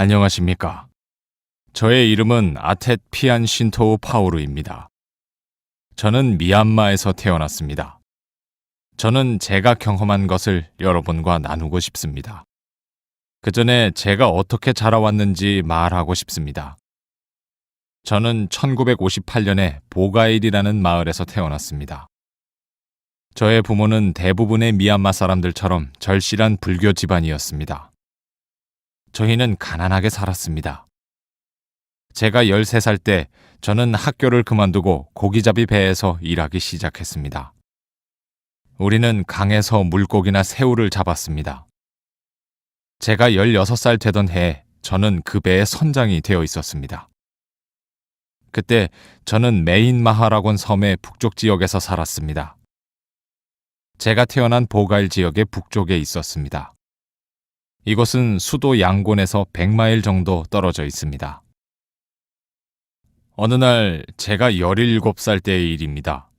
안녕하십니까. 저의 이름은 아텟 피안 신토우 파우르입니다. 저는 미얀마에서 태어났습니다. 저는 제가 경험한 것을 여러분과 나누고 싶습니다. 그 전에 제가 어떻게 자라왔는지 말하고 싶습니다. 저는 1958년에 보가일이라는 마을에서 태어났습니다. 저의 부모는 대부분의 미얀마 사람들처럼 절실한 불교 집안이었습니다. 저희는 가난하게 살았습니다. 제가 13살 때 저는 학교를 그만두고 고기잡이 배에서 일하기 시작했습니다. 우리는 강에서 물고기나 새우를 잡았습니다. 제가 16살 되던 해에 저는 그 배의 선장이 되어 있었습니다. 그때 저는 메인마하라곤 섬의 북쪽 지역에서 살았습니다. 제가 태어난 보가일 지역의 북쪽에 있었습니다. 이곳은 수도 양곤에서 100마일 정도 떨어져 있습니다. 어느 날 제가 17살 때의 일입니다.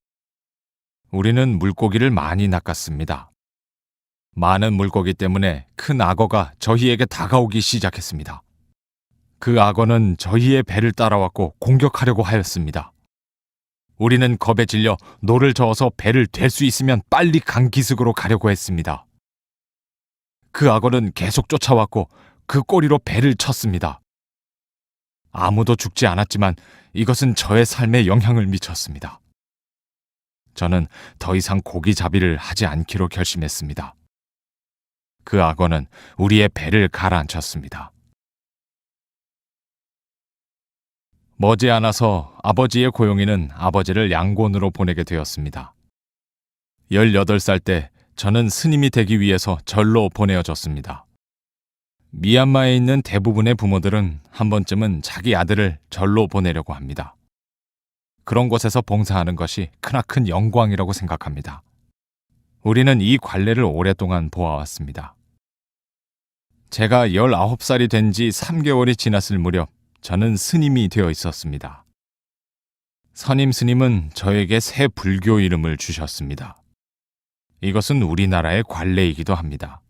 우리는 물고기를 많이 낚았습니다. 많은 물고기 때문에 큰 악어가 저희에게 다가오기 시작했습니다. 그 악어는 저희의 배를 따라왔고 공격하려고 하였습니다. 우리는 겁에 질려 노를 저어서 배를 댈 수 있으면 빨리 강기슭으로 가려고 했습니다. 그 악어는 계속 쫓아왔고 그 꼬리로 배를 쳤습니다. 아무도 죽지 않았지만 이것은 저의 삶에 영향을 미쳤습니다. 저는 더 이상 고기잡이를 하지 않기로 결심했습니다. 그 악어는 우리의 배를 가라앉혔습니다. 머지않아서 아버지의 고용인은 아버지를 양곤으로 보내게 되었습니다. 18살 때 저는 스님이 되기 위해서 절로 보내어졌습니다. 미얀마에 있는 대부분의 부모들은 한 번쯤은 자기 아들을 절로 보내려고 합니다. 그런 곳에서 봉사하는 것이 크나큰 영광이라고 생각합니다. 우리는 이 관례를 오랫동안 보아왔습니다. 제가 19살이 된 지 3개월이 지났을 무렵 저는 스님이 되어 있었습니다. 선임 스님은 저에게 새 불교 이름을 주셨습니다. 이것은 우리나라의 관례이기도 합니다.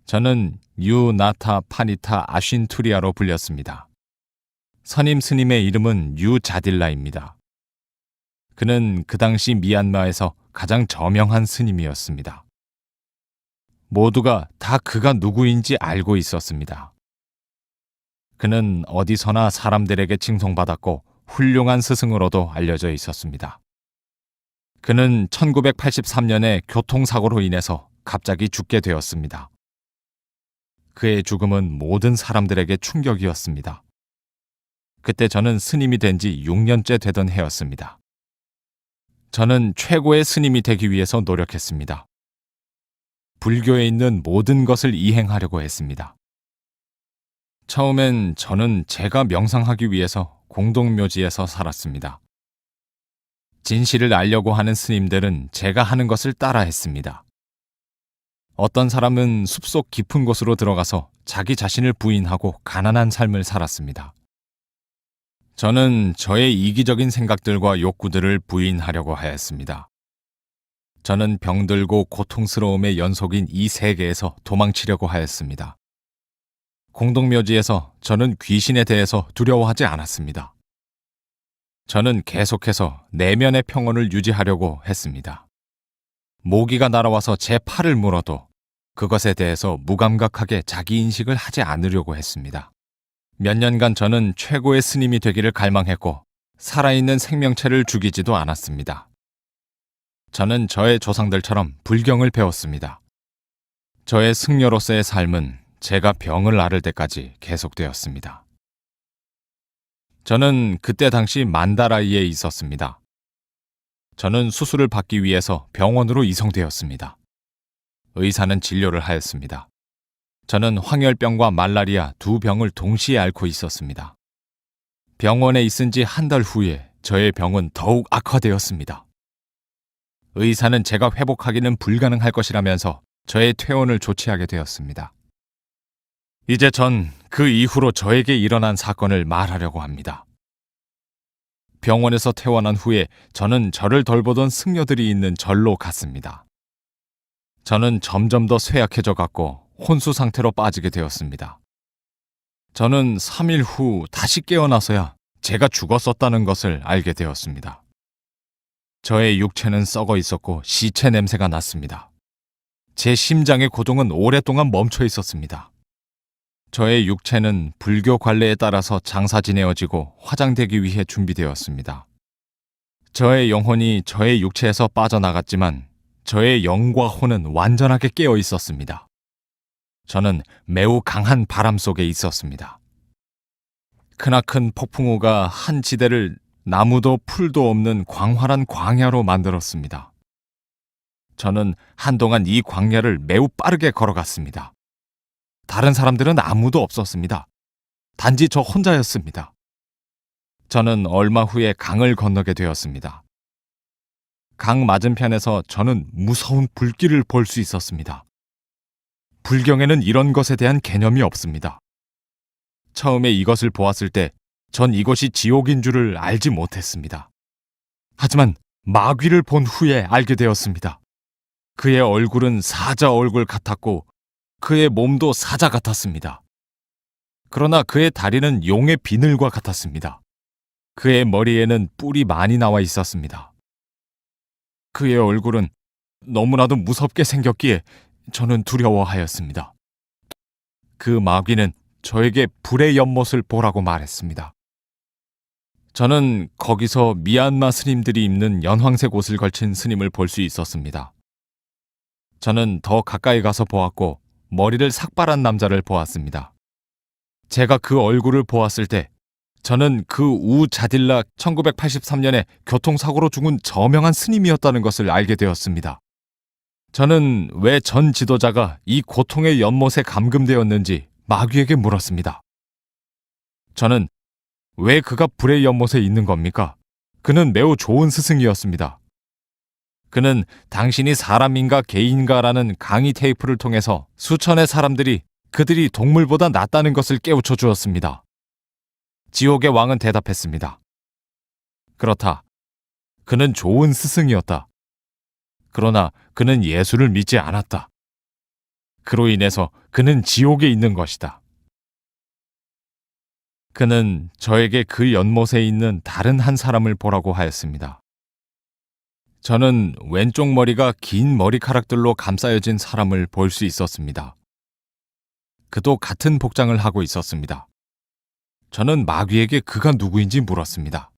저는 유나타 파니타 아쉰투리아로 불렸습니다. 선임 스님의 이름은 유자딜라입니다. 그는 그 당시 미얀마에서 가장 저명한 스님이었습니다. 모두가 다 그가 누구인지 알고 있었습니다. 그는 어디서나 사람들에게 칭송받았고 훌륭한 스승으로도 알려져 있었습니다. 그는 1983년에 교통사고로 인해서 갑자기 죽게 되었습니다. 그의 죽음은 모든 사람들에게 충격이었습니다. 그때 저는 스님이 된 지 6년째 되던 해였습니다. 저는 최고의 스님이 되기 위해서 노력했습니다. 불교에 있는 모든 것을 이행하려고 했습니다. 처음엔 저는 제가 명상하기 위해서 공동묘지에서 살았습니다. 진실을 알려고 하는 스님들은 제가 하는 것을 따라했습니다. 어떤 사람은 숲속 깊은 곳으로 들어가서 자기 자신을 부인하고 가난한 삶을 살았습니다. 저는 저의 이기적인 생각들과 욕구들을 부인하려고 하였습니다. 저는 병들고 고통스러움의 연속인 이 세계에서 도망치려고 하였습니다. 공동묘지에서 저는 귀신에 대해서 두려워하지 않았습니다. 저는 계속해서 내면의 평온을 유지하려고 했습니다. 모기가 날아와서 제 팔을 물어도 그것에 대해서 무감각하게 자기 인식을 하지 않으려고 했습니다. 몇 년간 저는 최고의 스님이 되기를 갈망했고 살아있는 생명체를 죽이지도 않았습니다. 저는 저의 조상들처럼 불경을 배웠습니다. 저의 승려로서의 삶은 제가 병을 앓을 때까지 계속되었습니다. 저는 그때 당시 만다라이에 있었습니다. 저는 수술을 받기 위해서 병원으로 이송되었습니다. 의사는 진료를 하였습니다. 저는 황열병과 말라리아 두 병을 동시에 앓고 있었습니다. 병원에 있은 지 한 달 후에 저의 병은 더욱 악화되었습니다. 의사는 제가 회복하기는 불가능할 것이라면서 저의 퇴원을 조치하게 되었습니다. 이제 전 그 이후로 저에게 일어난 사건을 말하려고 합니다. 병원에서 퇴원한 후에 저는 저를 돌보던 승려들이 있는 절로 갔습니다. 저는 점점 더 쇠약해져 갔고 혼수 상태로 빠지게 되었습니다. 저는 3일 후 다시 깨어나서야 제가 죽었었다는 것을 알게 되었습니다. 저의 육체는 썩어 있었고 시체 냄새가 났습니다. 제 심장의 고동은 오랫동안 멈춰 있었습니다. 저의 육체는 불교 관례에 따라서 장사지내어지고 화장되기 위해 준비되었습니다. 저의 영혼이 저의 육체에서 빠져나갔지만 저의 영과 혼은 완전하게 깨어 있었습니다. 저는 매우 강한 바람 속에 있었습니다. 크나큰 폭풍우가 한 지대를 나무도 풀도 없는 광활한 광야로 만들었습니다. 저는 한동안 이 광야를 매우 빠르게 걸어갔습니다. 다른 사람들은 아무도 없었습니다. 단지 저 혼자였습니다. 저는 얼마 후에 강을 건너게 되었습니다. 강 맞은편에서 저는 무서운 불길을 볼 수 있었습니다. 불경에는 이런 것에 대한 개념이 없습니다. 처음에 이것을 보았을 때 전 이곳이 지옥인 줄을 알지 못했습니다. 하지만 마귀를 본 후에 알게 되었습니다. 그의 얼굴은 사자 얼굴 같았고 그의 몸도 사자 같았습니다. 그러나 그의 다리는 용의 비늘과 같았습니다. 그의 머리에는 뿔이 많이 나와 있었습니다. 그의 얼굴은 너무나도 무섭게 생겼기에 저는 두려워하였습니다. 그 마귀는 저에게 불의 연못을 보라고 말했습니다. 저는 거기서 미얀마 스님들이 입는 연황색 옷을 걸친 스님을 볼 수 있었습니다. 저는 더 가까이 가서 보았고 머리를 삭발한 남자를 보았습니다. 제가 그 얼굴을 보았을 때 저는 그 우자딜라 1983년에 교통사고로 죽은 저명한 스님이었다는 것을 알게 되었습니다. 저는 왜 전 지도자가 이 고통의 연못에 감금되었는지 마귀에게 물었습니다. 저는 왜 그가 불의 연못에 있는 겁니까? 그는 매우 좋은 스승이었습니다. 그는 당신이 사람인가 개인가라는 강의 테이프를 통해서 수천의 사람들이 그들이 동물보다 낫다는 것을 깨우쳐 주었습니다. 지옥의 왕은 대답했습니다. 그렇다. 그는 좋은 스승이었다. 그러나 그는 예수를 믿지 않았다. 그로 인해서 그는 지옥에 있는 것이다. 그는 저에게 그 연못에 있는 다른 한 사람을 보라고 하였습니다. 저는 왼쪽 머리가 긴 머리카락들로 감싸여진 사람을 볼 수 있었습니다. 그도 같은 복장을 하고 있었습니다. 저는 마귀에게 그가 누구인지 물었습니다.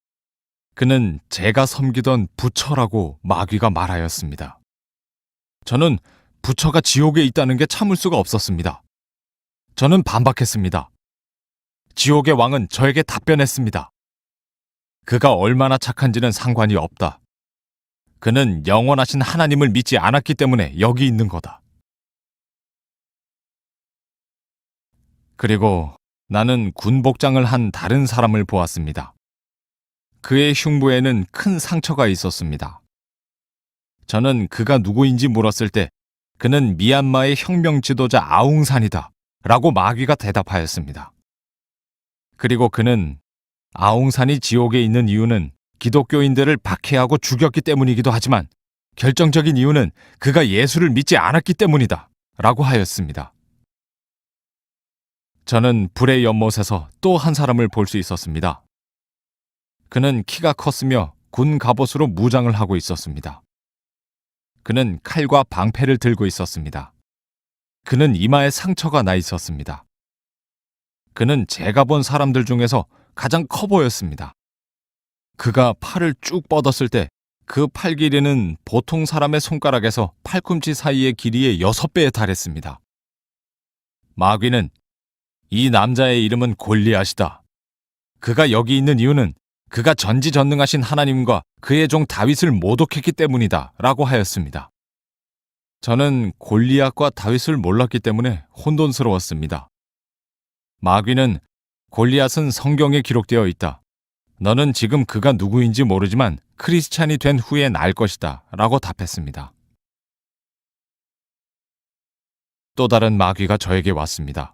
그는 제가 섬기던 부처라고 마귀가 말하였습니다. 저는 부처가 지옥에 있다는 게 참을 수가 없었습니다. 저는 반박했습니다. 지옥의 왕은 저에게 답변했습니다. 그가 얼마나 착한지는 상관이 없다. 그는 영원하신 하나님을 믿지 않았기 때문에 여기 있는 거다. 그리고 나는 군복장을 한 다른 사람을 보았습니다. 그의 흉부에는 큰 상처가 있었습니다. 저는 그가 누구인지 물었을 때 그는 미얀마의 혁명 지도자 아웅산이다 라고 마귀가 대답하였습니다. 그리고 그는 아웅산이 지옥에 있는 이유는 기독교인들을 박해하고 죽였기 때문이기도 하지만 결정적인 이유는 그가 예수를 믿지 않았기 때문이다 라고 하였습니다. 저는 불의 연못에서 또 한 사람을 볼 수 있었습니다. 그는 키가 컸으며 군 갑옷으로 무장을 하고 있었습니다. 그는 칼과 방패를 들고 있었습니다. 그는 이마에 상처가 나 있었습니다. 그는 제가 본 사람들 중에서 가장 커 보였습니다. 그가 팔을 쭉 뻗었을 때 그 팔 길이는 보통 사람의 손가락에서 팔꿈치 사이의 길이의 6배에 달했습니다. 마귀는 이 남자의 이름은 골리앗이다. 그가 여기 있는 이유는 그가 전지전능하신 하나님과 그의 종 다윗을 모독했기 때문이다 라고 하였습니다. 저는 골리앗과 다윗을 몰랐기 때문에 혼돈스러웠습니다. 마귀는 골리앗은 성경에 기록되어 있다. 너는 지금 그가 누구인지 모르지만 크리스찬이 된 후엔 알 것이다 라고 답했습니다. 또 다른 마귀가 저에게 왔습니다.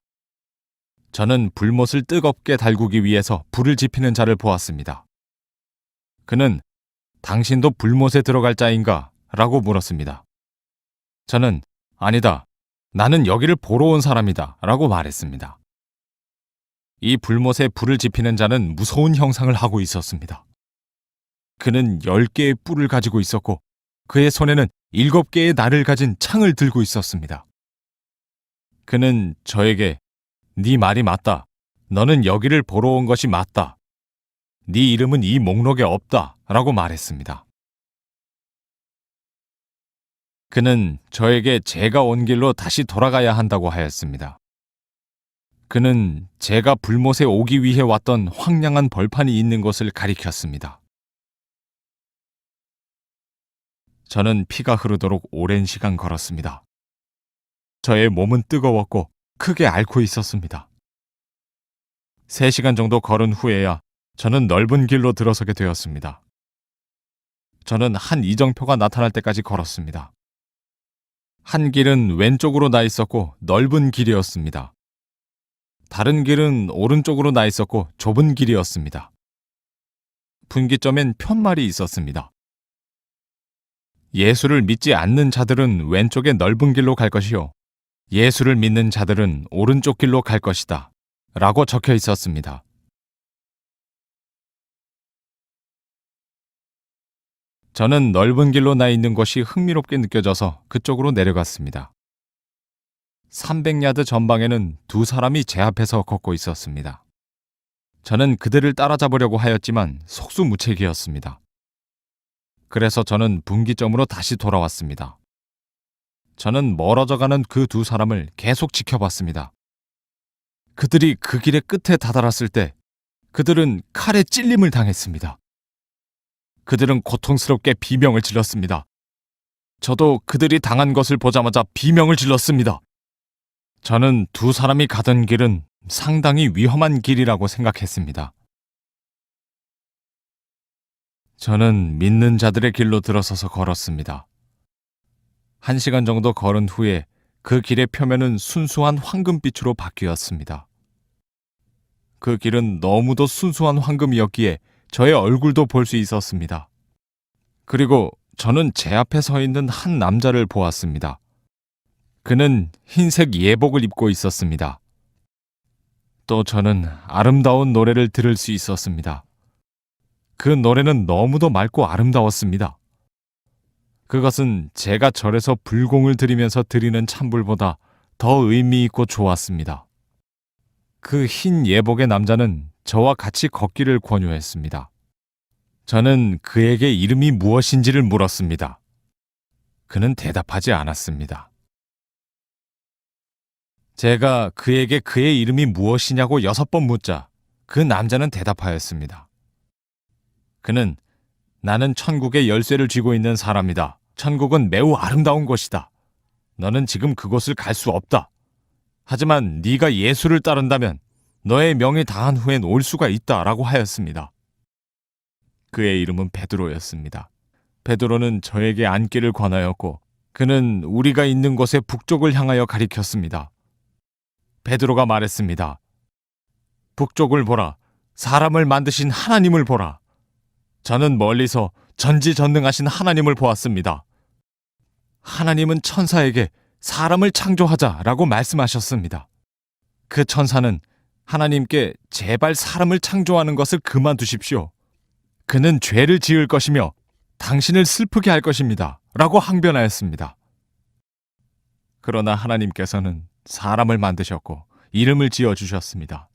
저는 불못을 뜨겁게 달구기 위해서 불을 지피는 자를 보았습니다. 그는 당신도 불못에 들어갈 자인가? 라고 물었습니다. 저는 아니다. 나는 여기를 보러 온 사람이다. 라고 말했습니다. 이 불못에 불을 지피는 자는 무서운 형상을 하고 있었습니다. 그는 10개의 뿔을 가지고 있었고 그의 손에는 7개의 날을 가진 창을 들고 있었습니다. 그는 저에게 네 말이 맞다. 너는 여기를 보러 온 것이 맞다. 네 이름은 이 목록에 없다. 라고 말했습니다. 그는 저에게 제가 온 길로 다시 돌아가야 한다고 하였습니다. 그는 제가 불못에 오기 위해 왔던 황량한 벌판이 있는 곳을 가리켰습니다. 저는 피가 흐르도록 오랜 시간 걸었습니다. 저의 몸은 뜨거웠고 크게 앓고 있었습니다. 3시간 정도 걸은 후에야 저는 넓은 길로 들어서게 되었습니다. 저는 한 이정표가 나타날 때까지 걸었습니다. 한 길은 왼쪽으로 나 있었고 넓은 길이었습니다. 다른 길은 오른쪽으로 나 있었고 좁은 길이었습니다. 분기점엔 편말이 있었습니다. 예수를 믿지 않는 자들은 왼쪽의 넓은 길로 갈 것이요. 예수를 믿는 자들은 오른쪽 길로 갈 것이다. 라고 적혀 있었습니다. 저는 넓은 길로 나 있는 것이 흥미롭게 느껴져서 그쪽으로 내려갔습니다. 300야드 전방에는 2사람이 제 앞에서 걷고 있었습니다. 저는 그들을 따라잡으려고 하였지만 속수무책이었습니다. 그래서 저는 분기점으로 다시 돌아왔습니다. 저는 멀어져가는 그 2사람을 계속 지켜봤습니다. 그들이 그 길의 끝에 다다랐을 때 그들은 칼에 찔림을 당했습니다. 그들은 고통스럽게 비명을 질렀습니다. 저도 그들이 당한 것을 보자마자 비명을 질렀습니다. 저는 2사람이 가던 길은 상당히 위험한 길이라고 생각했습니다. 저는 믿는 자들의 길로 들어서서 걸었습니다. 1시간 정도 걸은 후에 그 길의 표면은 순수한 황금빛으로 바뀌었습니다. 그 길은 너무도 순수한 황금이었기에 저의 얼굴도 볼 수 있었습니다. 그리고 저는 제 앞에 서 있는 한 남자를 보았습니다. 그는 흰색 예복을 입고 있었습니다. 또 저는 아름다운 노래를 들을 수 있었습니다. 그 노래는 너무도 맑고 아름다웠습니다. 그것은 제가 절에서 불공을 드리면서 드리는 찬불보다 더 의미 있고 좋았습니다. 그 흰 예복의 남자는 저와 같이 걷기를 권유했습니다. 저는 그에게 이름이 무엇인지를 물었습니다. 그는 대답하지 않았습니다. 제가 그에게 그의 이름이 무엇이냐고 6번 묻자 그 남자는 대답하였습니다. 그는 나는 천국의 열쇠를 쥐고 있는 사람이다. 천국은 매우 아름다운 곳이다. 너는 지금 그곳을 갈 수 없다. 하지만 네가 예수를 따른다면 너의 명이 다한 후엔 올 수가 있다라고 하였습니다. 그의 이름은 베드로였습니다. 베드로는 저에게 앉기를 권하였고 그는 우리가 있는 곳의 북쪽을 향하여 가리켰습니다. 베드로가 말했습니다. 북쪽을 보라. 사람을 만드신 하나님을 보라. 저는 멀리서 전지전능하신 하나님을 보았습니다. 하나님은 천사에게 사람을 창조하자라고 말씀하셨습니다. 그 천사는 하나님께 제발 사람을 창조하는 것을 그만두십시오. 그는 죄를 지을 것이며 당신을 슬프게 할 것입니다. 라고 항변하였습니다. 그러나 하나님께서는 사람을 만드셨고 이름을 지어주셨습니다.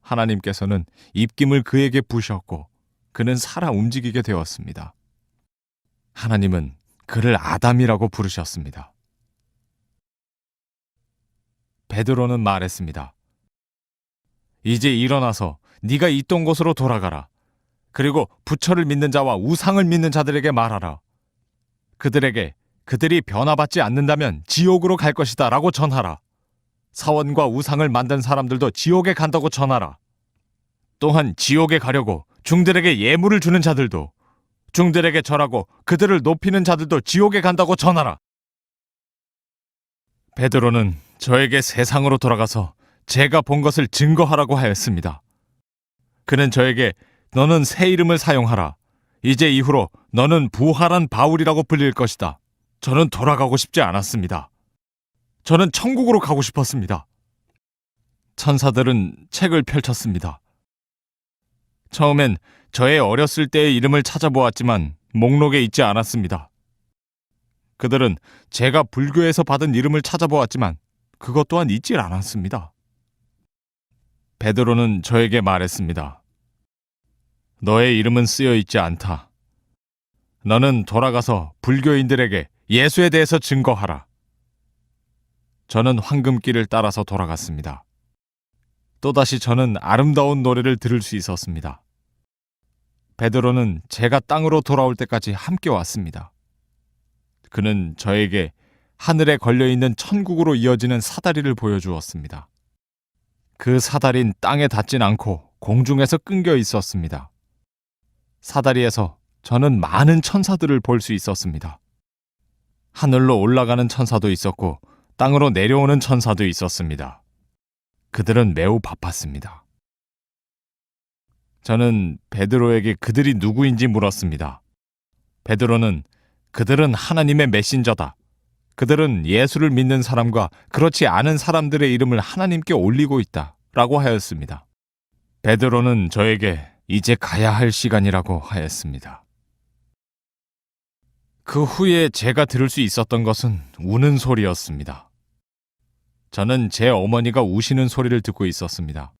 하나님께서는 입김을 그에게 부으셨고 그는 살아 움직이게 되었습니다. 하나님은 그를 아담이라고 부르셨습니다. 베드로는 말했습니다. 이제 일어나서 네가 있던 곳으로 돌아가라. 그리고 부처를 믿는 자와 우상을 믿는 자들에게 말하라. 그들에게 그들이 변화받지 않는다면 지옥으로 갈 것이다 라고 전하라. 사원과 우상을 만든 사람들도 지옥에 간다고 전하라. 또한 지옥에 가려고 중들에게 예물을 주는 자들도 중들에게 절하고 그들을 높이는 자들도 지옥에 간다고 전하라. 베드로는 저에게 세상으로 돌아가서 제가 본 것을 증거하라고 하였습니다. 그는 저에게 너는 새 이름을 사용하라. 이제 이후로 너는 부활한 바울이라고 불릴 것이다. 저는 돌아가고 싶지 않았습니다. 저는 천국으로 가고 싶었습니다. 천사들은 책을 펼쳤습니다. 처음엔 저의 어렸을 때의 이름을 찾아보았지만 목록에 있지 않았습니다. 그들은 제가 불교에서 받은 이름을 찾아보았지만 그것 또한 있질 않았습니다. 베드로는 저에게 말했습니다. 너의 이름은 쓰여 있지 않다. 너는 돌아가서 불교인들에게 예수에 대해서 증거하라. 저는 황금길을 따라서 돌아갔습니다. 또다시 저는 아름다운 노래를 들을 수 있었습니다. 베드로는 제가 땅으로 돌아올 때까지 함께 왔습니다. 그는 저에게 하늘에 걸려있는 천국으로 이어지는 사다리를 보여주었습니다. 그 사다리는 땅에 닿진 않고 공중에서 끊겨 있었습니다. 사다리에서 저는 많은 천사들을 볼 수 있었습니다. 하늘로 올라가는 천사도 있었고 땅으로 내려오는 천사도 있었습니다. 그들은 매우 바빴습니다. 저는 베드로에게 그들이 누구인지 물었습니다. 베드로는 그들은 하나님의 메신저다. 그들은 예수를 믿는 사람과 그렇지 않은 사람들의 이름을 하나님께 올리고 있다. 라고 하였습니다. 베드로는 저에게 이제 가야 할 시간이라고 하였습니다. 그 후에 제가 들을 수 있었던 것은 우는 소리였습니다. 저는 제 어머니가 우시는 소리를 듣고 있었습니다.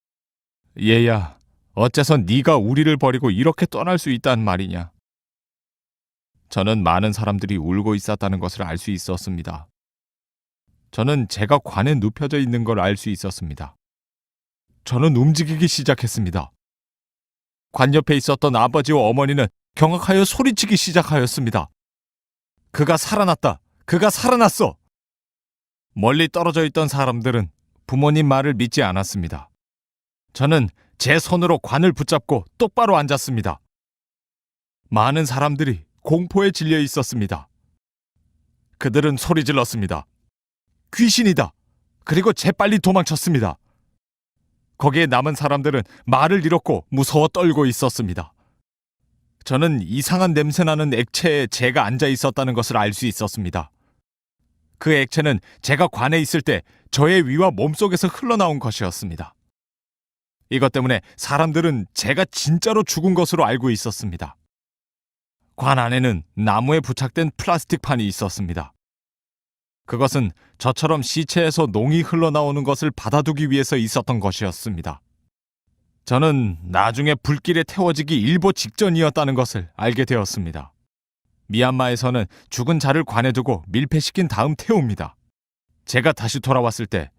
얘야, 어째서 네가 우리를 버리고 이렇게 떠날 수 있단 말이냐? 저는 많은 사람들이 울고 있었다는 것을 알 수 있었습니다. 저는 제가 관에 눕혀져 있는 걸 알 수 있었습니다. 저는 움직이기 시작했습니다. 관 옆에 있었던 아버지와 어머니는 경악하여 소리치기 시작하였습니다. 그가 살아났다! 그가 살아났어! 멀리 떨어져 있던 사람들은 부모님 말을 믿지 않았습니다. 저는 제 손으로 관을 붙잡고 똑바로 앉았습니다. 많은 사람들이 공포에 질려 있었습니다. 그들은 소리 질렀습니다. 귀신이다! 그리고 재빨리 도망쳤습니다. 거기에 남은 사람들은 말을 잃었고 무서워 떨고 있었습니다. 저는 이상한 냄새나는 액체에 제가 앉아 있었다는 것을 알 수 있었습니다. 그 액체는 제가 관에 있을 때 저의 위와 몸속에서 흘러나온 것이었습니다. 이것 때문에 사람들은 제가 진짜로 죽은 것으로 알고 있었습니다. 관 안에는 나무에 부착된 플라스틱 판이 있었습니다. 그것은 저처럼 시체에서 농이 흘러나오는 것을 받아두기 위해서 있었던 것이었습니다. 저는 나중에 불길에 태워지기 일보 직전이었다는 것을 알게 되었습니다. 미얀마에서는 죽은 자를 관에 두고 밀폐시킨 다음 태웁니다. 제가 다시 돌아왔을 때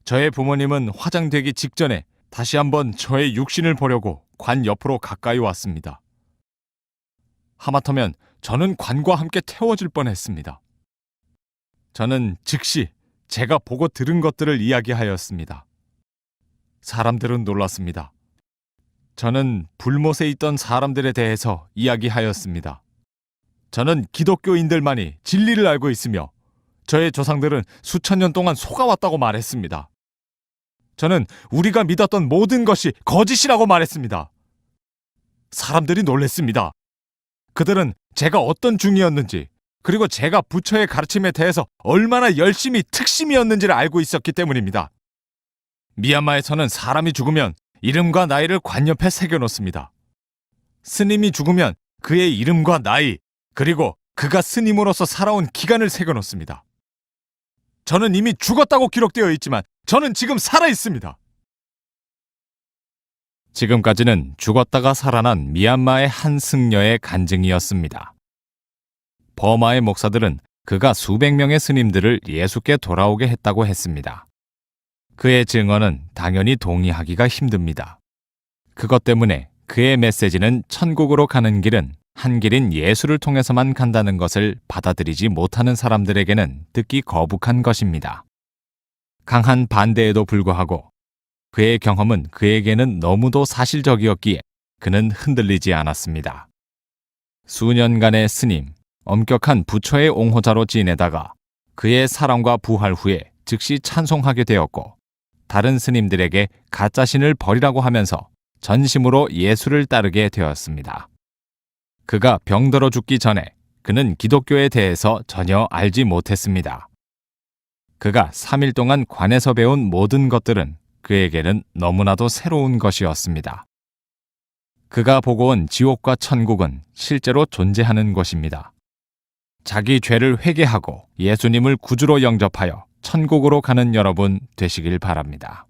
저의 부모님은 화장되기 직전에 다시 한번 저의 육신을 보려고 관 옆으로 가까이 왔습니다. 하마터면 저는 관과 함께 태워질 뻔했습니다. 저는 즉시 제가 보고 들은 것들을 이야기하였습니다. 사람들은 놀랐습니다. 저는 불못에 있던 사람들에 대해서 이야기하였습니다. 저는 기독교인들만이 진리를 알고 있으며 저의 조상들은 수천 년 동안 속아왔다고 말했습니다. 저는 우리가 믿었던 모든 것이 거짓이라고 말했습니다. 사람들이 놀랐습니다. 그들은 제가 어떤 중이었는지 그리고 제가 부처의 가르침에 대해서 얼마나 열심히 특심이었는지를 알고 있었기 때문입니다. 미얀마에서는 사람이 죽으면 이름과 나이를 관 옆에 새겨놓습니다. 스님이 죽으면 그의 이름과 나이 그리고 그가 스님으로서 살아온 기간을 새겨놓습니다. 저는 이미 죽었다고 기록되어 있지만 저는 지금 살아있습니다. 지금까지는 죽었다가 살아난 미얀마의 한 승려의 간증이었습니다. 버마의 목사들은 그가 수백 명의 스님들을 예수께 돌아오게 했다고 했습니다. 그의 증언은 당연히 동의하기가 힘듭니다. 그것 때문에 그의 메시지는 천국으로 가는 길은 한 길인 예수를 통해서만 간다는 것을 받아들이지 못하는 사람들에게는 듣기 거북한 것입니다. 강한 반대에도 불구하고 그의 경험은 그에게는 너무도 사실적이었기에 그는 흔들리지 않았습니다. 수년간의 스님, 엄격한 부처의 옹호자로 지내다가 그의 사랑과 부활 후에 즉시 찬송하게 되었고 다른 스님들에게 가짜신을 버리라고 하면서 전심으로 예수를 따르게 되었습니다. 그가 병들어 죽기 전에 그는 기독교에 대해서 전혀 알지 못했습니다. 그가 3일 동안 관에서 배운 모든 것들은 그에게는 너무나도 새로운 것이었습니다. 그가 보고 온 지옥과 천국은 실제로 존재하는 것입니다. 자기 죄를 회개하고 예수님을 구주로 영접하여 천국으로 가는 여러분 되시길 바랍니다.